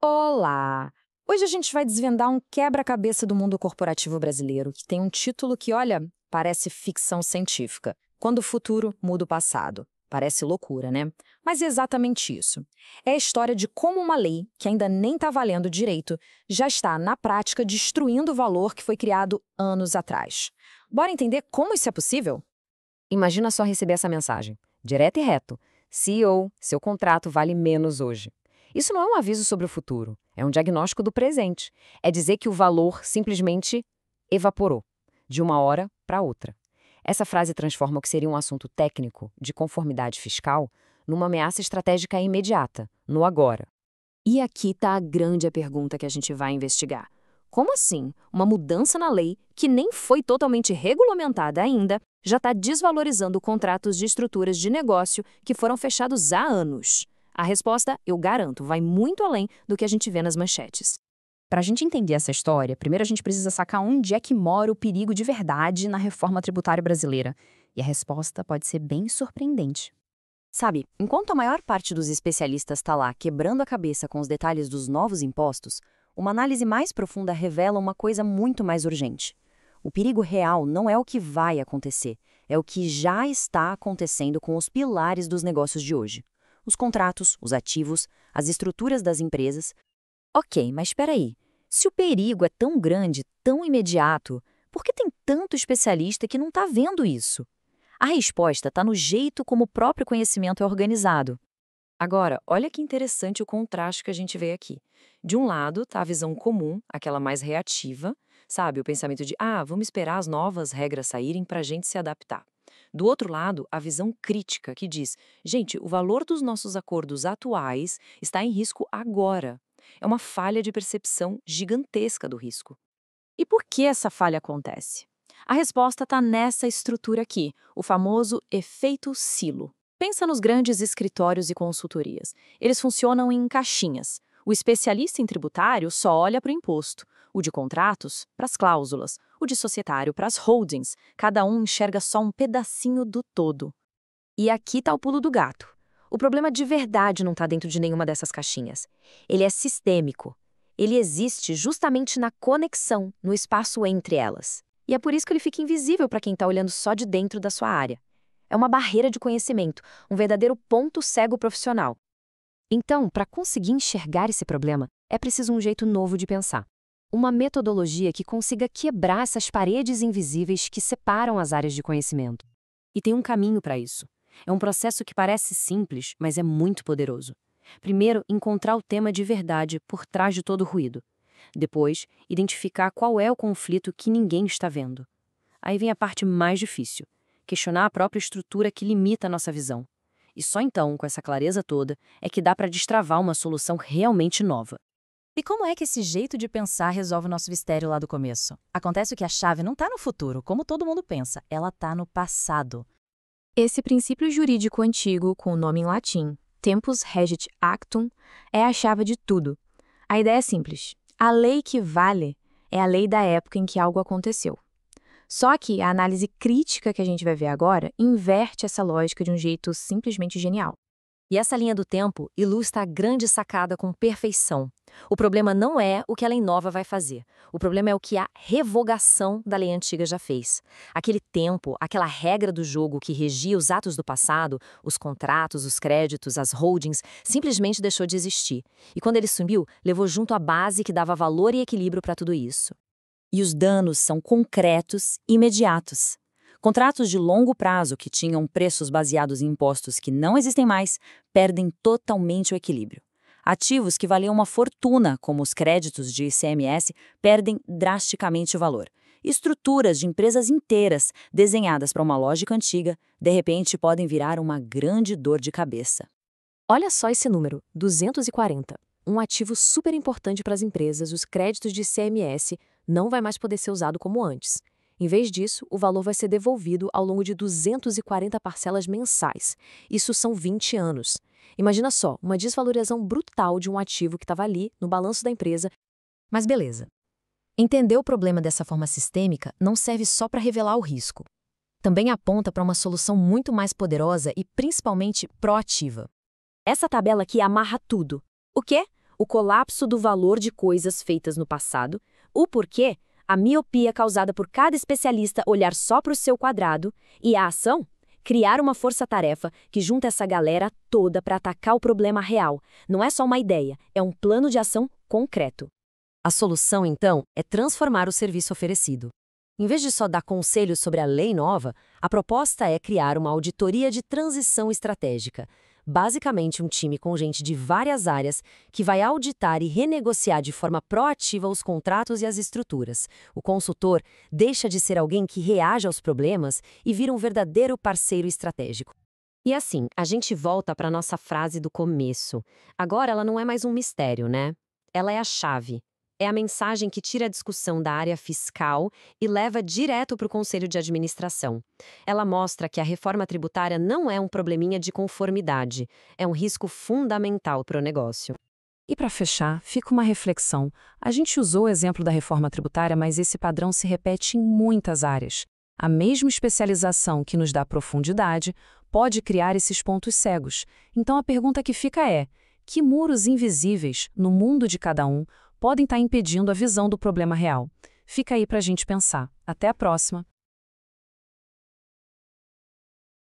Olá! Hoje a gente vai desvendar um quebra-cabeça do mundo corporativo brasileiro, que tem um título que, olha, parece ficção científica. Quando o futuro muda o passado. Parece loucura, né? Mas é exatamente isso. É a história de como uma lei, que ainda nem está valendo direito, já está, na prática, destruindo o valor que foi criado anos atrás. Bora entender como isso é possível? Imagina só receber essa mensagem, direto e reto. CEO, seu contrato vale menos hoje. Isso não é um aviso sobre o futuro, é um diagnóstico do presente. É dizer que o valor simplesmente evaporou, de uma hora para outra. Essa frase transforma o que seria um assunto técnico, de conformidade fiscal, numa ameaça estratégica imediata, no agora. E aqui está a grande pergunta que a gente vai investigar. Como assim uma mudança na lei, que nem foi totalmente regulamentada ainda, já está desvalorizando contratos de estruturas de negócio que foram fechados há anos? A resposta, eu garanto, vai muito além do que a gente vê nas manchetes. Para a gente entender essa história, primeiro a gente precisa sacar onde é que mora o perigo de verdade na reforma tributária brasileira. E a resposta pode ser bem surpreendente. Sabe, enquanto a maior parte dos especialistas está lá quebrando a cabeça com os detalhes dos novos impostos, uma análise mais profunda revela uma coisa muito mais urgente. O perigo real não é o que vai acontecer, é o que já está acontecendo com os pilares dos negócios de hoje. Os contratos, os ativos, as estruturas das empresas. Ok, mas espera aí. Se o perigo é tão grande, tão imediato, por que tem tanto especialista que não está vendo isso? A resposta está no jeito como o próprio conhecimento é organizado. Agora, olha que interessante o contraste que a gente vê aqui. De um lado está a visão comum, aquela mais reativa, sabe? O pensamento de, vamos esperar as novas regras saírem para a gente se adaptar. Do outro lado, a visão crítica, que diz, gente, o valor dos nossos acordos atuais está em risco agora. É uma falha de percepção gigantesca do risco. E por que essa falha acontece? A resposta está nessa estrutura aqui, o famoso efeito silo. Pensa nos grandes escritórios e consultorias. Eles funcionam em caixinhas. O especialista em tributário só olha para o imposto, o de contratos para as cláusulas, o de societário para as holdings. Cada um enxerga só um pedacinho do todo. E aqui está o pulo do gato. O problema de verdade não está dentro de nenhuma dessas caixinhas. Ele é sistêmico. Ele existe justamente na conexão, no espaço entre elas. E é por isso que ele fica invisível para quem está olhando só de dentro da sua área. É uma barreira de conhecimento, um verdadeiro ponto cego profissional. Então, para conseguir enxergar esse problema, é preciso um jeito novo de pensar. Uma metodologia que consiga quebrar essas paredes invisíveis que separam as áreas de conhecimento. E tem um caminho para isso. É um processo que parece simples, mas é muito poderoso. Primeiro, encontrar o tema de verdade por trás de todo o ruído. Depois, identificar qual é o conflito que ninguém está vendo. Aí vem a parte mais difícil. Questionar a própria estrutura que limita a nossa visão. E só então, com essa clareza toda, é que dá para destravar uma solução realmente nova. E como é que esse jeito de pensar resolve o nosso mistério lá do começo? Acontece que a chave não está no futuro, como todo mundo pensa, ela está no passado. Esse princípio jurídico antigo, com o nome em latim, Tempus Regit Actum, é a chave de tudo. A ideia é simples. A lei que vale é a lei da época em que algo aconteceu. Só que a análise crítica que a gente vai ver agora inverte essa lógica de um jeito simplesmente genial. E essa linha do tempo ilustra a grande sacada com perfeição. O problema não é o que a lei nova vai fazer. O problema é o que a revogação da lei antiga já fez. Aquele tempo, aquela regra do jogo que regia os atos do passado, os contratos, os créditos, as holdings, simplesmente deixou de existir. E quando ele sumiu, levou junto a base que dava valor e equilíbrio para tudo isso. E os danos são concretos e imediatos. Contratos de longo prazo que tinham preços baseados em impostos que não existem mais, perdem totalmente o equilíbrio. Ativos que valiam uma fortuna, como os créditos de ICMS, perdem drasticamente o valor. Estruturas de empresas inteiras, desenhadas para uma lógica antiga, de repente podem virar uma grande dor de cabeça. Olha só esse número, 240. Um ativo super importante para as empresas, os créditos de ICMS, não vai mais poder ser usado como antes. Em vez disso, o valor vai ser devolvido ao longo de 240 parcelas mensais. Isso são 20 anos. Imagina só, uma desvalorização brutal de um ativo que estava ali, no balanço da empresa. Mas beleza. Entender o problema dessa forma sistêmica não serve só para revelar o risco. Também aponta para uma solução muito mais poderosa e principalmente proativa. Essa tabela aqui amarra tudo. O quê? o colapso do valor de coisas feitas no passado, o porquê, a miopia causada por cada especialista olhar só para o seu quadrado, e a ação? Criar uma força-tarefa que junta essa galera toda para atacar o problema real. Não é só uma ideia, é um plano de ação concreto. A solução, então, é transformar o serviço oferecido. Em vez de só dar conselhos sobre a lei nova, a proposta é criar uma auditoria de transição estratégica. Basicamente, um time com gente de várias áreas que vai auditar e renegociar de forma proativa os contratos e as estruturas. O consultor deixa de ser alguém que reage aos problemas e vira um verdadeiro parceiro estratégico. E assim, a gente volta para a nossa frase do começo. Agora ela não é mais um mistério, né? Ela é a chave. É a mensagem que tira a discussão da área fiscal e leva direto para o Conselho de Administração. Ela mostra que a reforma tributária não é um probleminha de conformidade, é um risco fundamental para o negócio. E para fechar, fica uma reflexão. A gente usou o exemplo da reforma tributária, mas esse padrão se repete em muitas áreas. A mesma especialização que nos dá profundidade pode criar esses pontos cegos. Então a pergunta que fica é: que muros invisíveis, no mundo de cada um, podem estar impedindo a visão do problema real? Fica aí para a gente pensar. Até a próxima!